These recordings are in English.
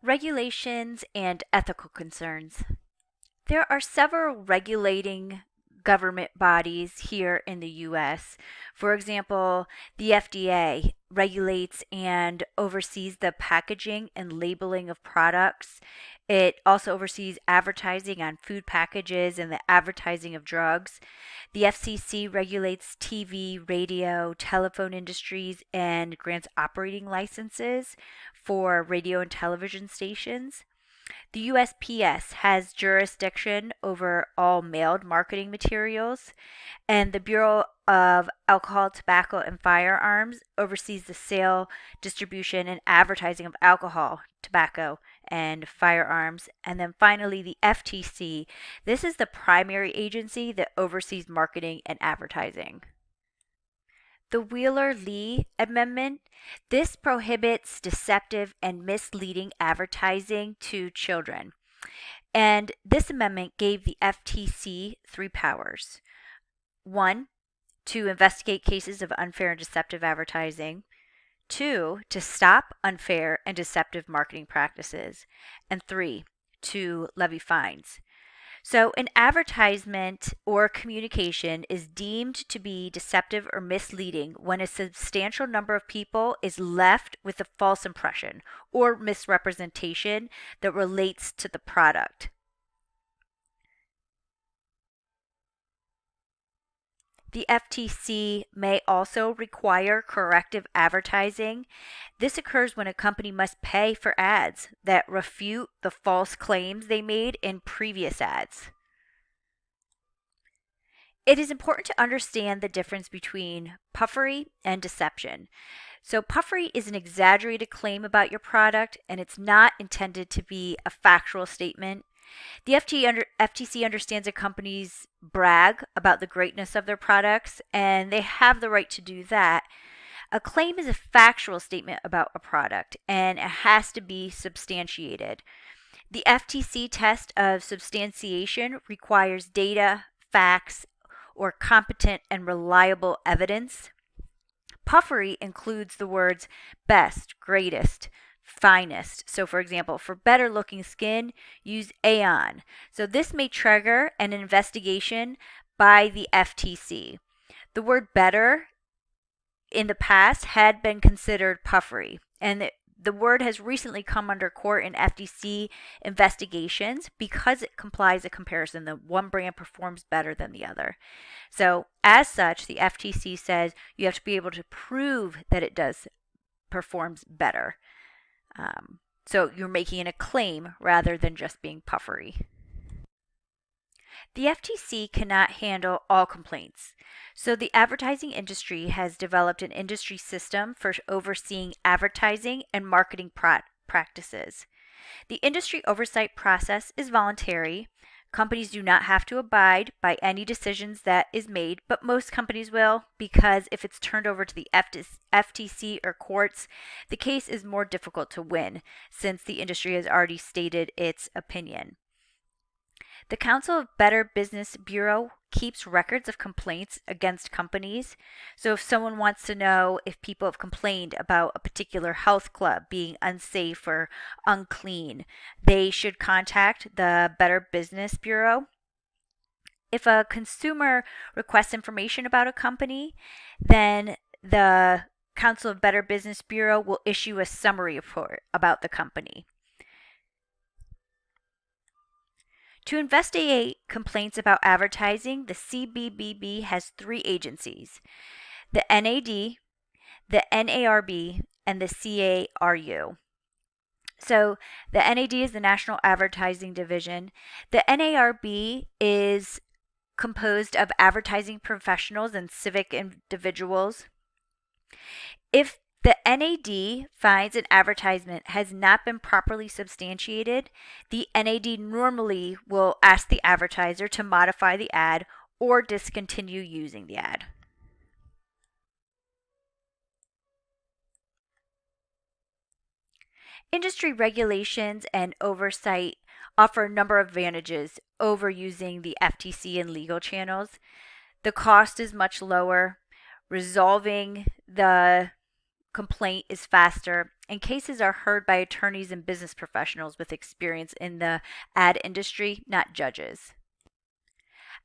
Regulations and ethical concerns. There are several regulating government bodies here in the US. For example, the FDA regulates and oversees the packaging and labeling of products. It also oversees advertising on food packages and the advertising of drugs. The FCC regulates TV, radio, telephone industries and grants operating licenses for radio and television stations. The USPS has jurisdiction over all mailed marketing materials, and the Bureau of Alcohol, Tobacco, and Firearms oversees the sale, distribution, and advertising of alcohol, tobacco, and firearms. And then finally, the FTC. This is the primary agency that oversees marketing and advertising. The Wheeler-Lee Amendment. This prohibits deceptive and misleading advertising to children. And this amendment gave the FTC three powers. One, to investigate cases of unfair and deceptive advertising. Two, to stop unfair and deceptive marketing practices. And three, to levy fines. So, an advertisement or communication is deemed to be deceptive or misleading when a substantial number of people is left with a false impression or misrepresentation that relates to the product. The FTC may also require corrective advertising. This occurs when a company must pay for ads that refute the false claims they made in previous ads. It is important to understand the difference between puffery and deception. So, puffery is an exaggerated claim about your product, and it's not intended to be a factual statement. The FTC understands that companies brag about the greatness of their products, and they have the right to do that. A claim is a factual statement about a product, and it has to be substantiated. The FTC test of substantiation requires data, facts, or competent and reliable evidence. Puffery includes the words best, greatest, finest. So, for example, for better looking skin, use Aeon. So, this may trigger an investigation by the FTC. The word better in the past had been considered puffery, and the word has recently come under court in FTC investigations because it complies a comparison that one brand performs better than the other. So, as such, the FTC says you have to be able to prove that it does performs better. So, you're making a claim rather than just being puffery. The FTC cannot handle all complaints. So, the advertising industry has developed an industry system for overseeing advertising and marketing practices. The industry oversight process is voluntary. Companies do not have to abide by any decisions that is made, but most companies will because if it's turned over to the FTC or courts, the case is more difficult to win since the industry has already stated its opinion. The Council of Better Business Bureau keeps records of complaints against companies. So if someone wants to know if people have complained about a particular health club being unsafe or unclean, they should contact the Better Business Bureau. If a consumer requests information about a company, then the Council of Better Business Bureau will issue a summary report about the company. To investigate complaints about advertising, the CBBB has three agencies: the NAD, the NARB, and the CARU. So, the NAD is the National Advertising Division. The NARB is composed of advertising professionals and civic individuals. If the NAD finds an advertisement has not been properly substantiated, the NAD normally will ask the advertiser to modify the ad or discontinue using the ad. Industry regulations and oversight offer a number of advantages over using the FTC and legal channels. The cost is much lower. Resolving the complaint is faster, and cases are heard by attorneys and business professionals with experience in the ad industry, not judges.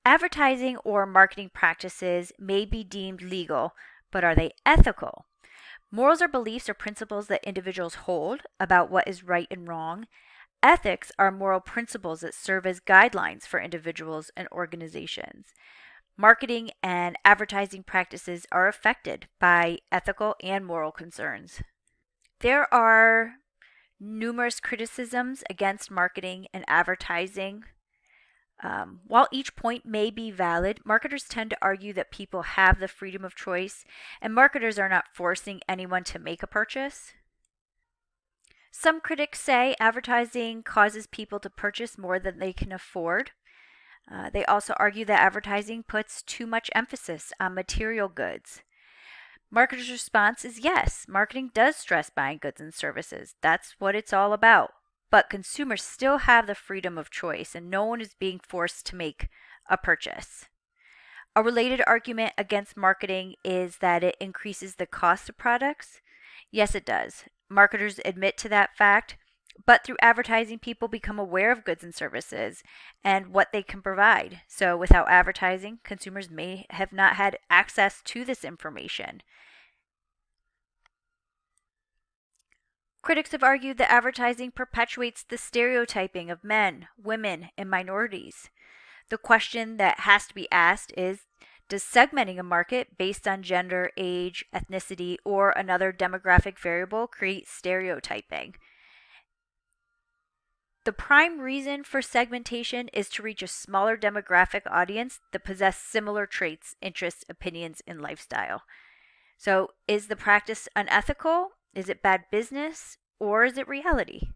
Advertising or marketing practices may be deemed legal, but are they ethical? Morals are beliefs or principles that individuals hold about what is right and wrong. Ethics are moral principles that serve as guidelines for individuals and organizations. Marketing and advertising practices are affected by ethical and moral concerns. There are numerous criticisms against marketing and advertising. While each point may be valid, marketers tend to argue that people have the freedom of choice, and marketers are not forcing anyone to make a purchase. Some critics say advertising causes people to purchase more than they can afford. They also argue that advertising puts too much emphasis on material goods. Marketers' response is yes, marketing does stress buying goods and services. That's what it's all about. But consumers still have the freedom of choice, and no one is being forced to make a purchase. A related argument against marketing is that it increases the cost of products. Yes, it does. Marketers admit to that fact, but through advertising, people become aware of goods and services and what they can provide. So without advertising, consumers may have not had access to this information. Critics have argued that advertising perpetuates the stereotyping of men, women, and minorities. The question that has to be asked is, does segmenting a market based on gender, age, ethnicity, or another demographic variable create stereotyping? The prime reason for segmentation is to reach a smaller demographic audience that possess similar traits, interests, opinions, and lifestyle. So, is the practice unethical? Is it bad business? Or is it reality?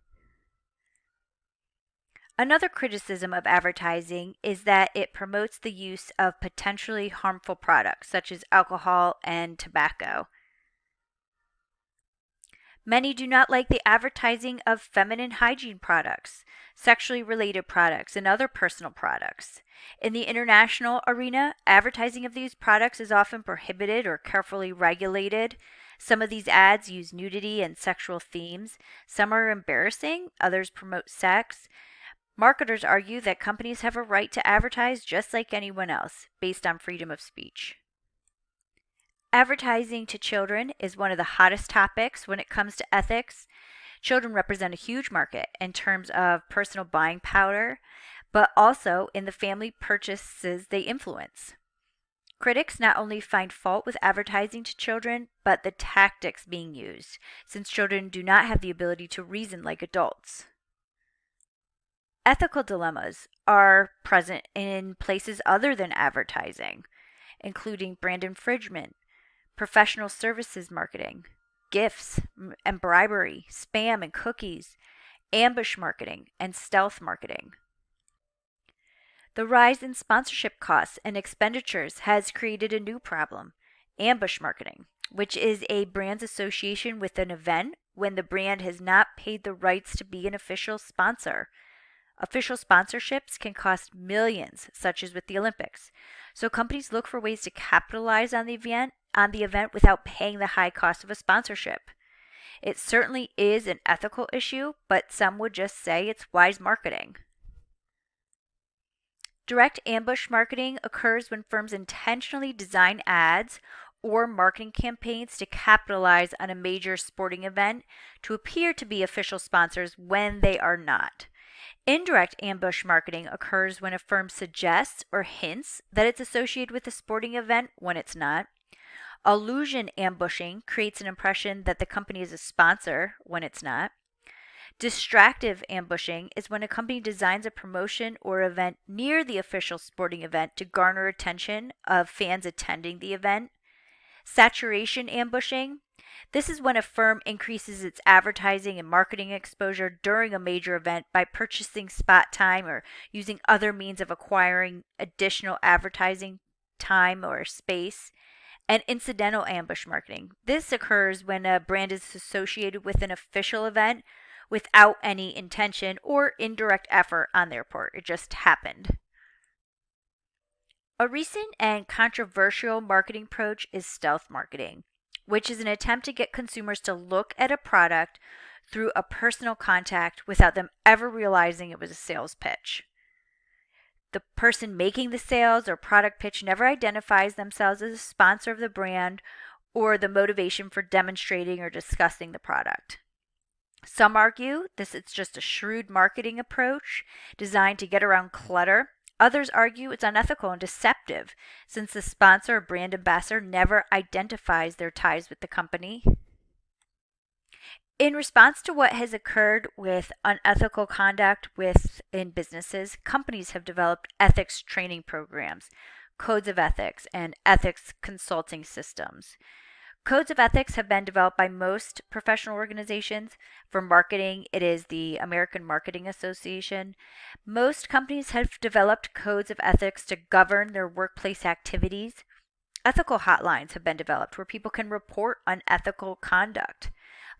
Another criticism of advertising is that it promotes the use of potentially harmful products such as alcohol and tobacco. Many do not like the advertising of feminine hygiene products, sexually related products, and other personal products. In the international arena, advertising of these products is often prohibited or carefully regulated. Some of these ads use nudity and sexual themes. Some are embarrassing, others promote sex. Marketers argue that companies have a right to advertise just like anyone else, based on freedom of speech. Advertising to children is one of the hottest topics when it comes to ethics. Children represent a huge market in terms of personal buying power, but also in the family purchases they influence. Critics not only find fault with advertising to children, but the tactics being used, since children do not have the ability to reason like adults. Ethical dilemmas are present in places other than advertising, including brand infringement, professional services marketing, gifts and bribery, spam and cookies, ambush marketing, and stealth marketing. The rise in sponsorship costs and expenditures has created a new problem, ambush marketing, which is a brand's association with an event when the brand has not paid the rights to be an official sponsor. Official sponsorships can cost millions, such as with the Olympics. So companies look for ways to capitalize on the event without paying the high cost of a sponsorship. It certainly is an ethical issue, but some would just say it's wise marketing. Direct ambush marketing occurs when firms intentionally design ads or marketing campaigns to capitalize on a major sporting event to appear to be official sponsors when they are not. Indirect ambush marketing occurs when a firm suggests or hints that it's associated with a sporting event when it's not. Allusion ambushing creates an impression that the company is a sponsor when it's not. Distractive ambushing is when a company designs a promotion or event near the official sporting event to garner attention of fans attending the event. Saturation ambushing. This is when a firm increases its advertising and marketing exposure during a major event by purchasing spot time or using other means of acquiring additional advertising time or space. And incidental ambush marketing. This occurs when a brand is associated with an official event without any intention or indirect effort on their part. It just happened. A recent and controversial marketing approach is stealth marketing, which is an attempt to get consumers to look at a product through a personal contact without them ever realizing it was a sales pitch. The person making the sales or product pitch never identifies themselves as a sponsor of the brand or the motivation for demonstrating or discussing the product. Some argue this is just a shrewd marketing approach designed to get around clutter. Others argue it's unethical and deceptive since the sponsor or brand ambassador never identifies their ties with the company. In response to what has occurred with unethical conduct within businesses, companies have developed ethics training programs, codes of ethics, and ethics consulting systems. Codes of ethics have been developed by most professional organizations. For marketing, it is the American Marketing Association. Most companies have developed codes of ethics to govern their workplace activities. Ethical hotlines have been developed where people can report unethical conduct.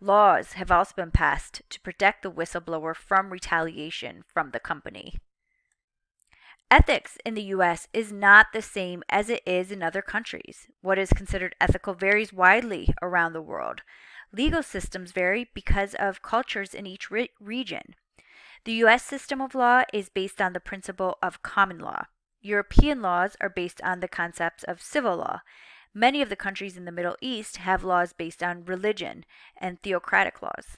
Laws have also been passed to protect the whistleblower from retaliation from the company. Ethics in the US is not the same as it is in other countries. What is considered ethical varies widely around the world. Legal systems vary because of cultures in each region. The US system of law is based on the principle of common law. European laws are based on the concepts of civil law. Many of the countries in the Middle East have laws based on religion and theocratic laws.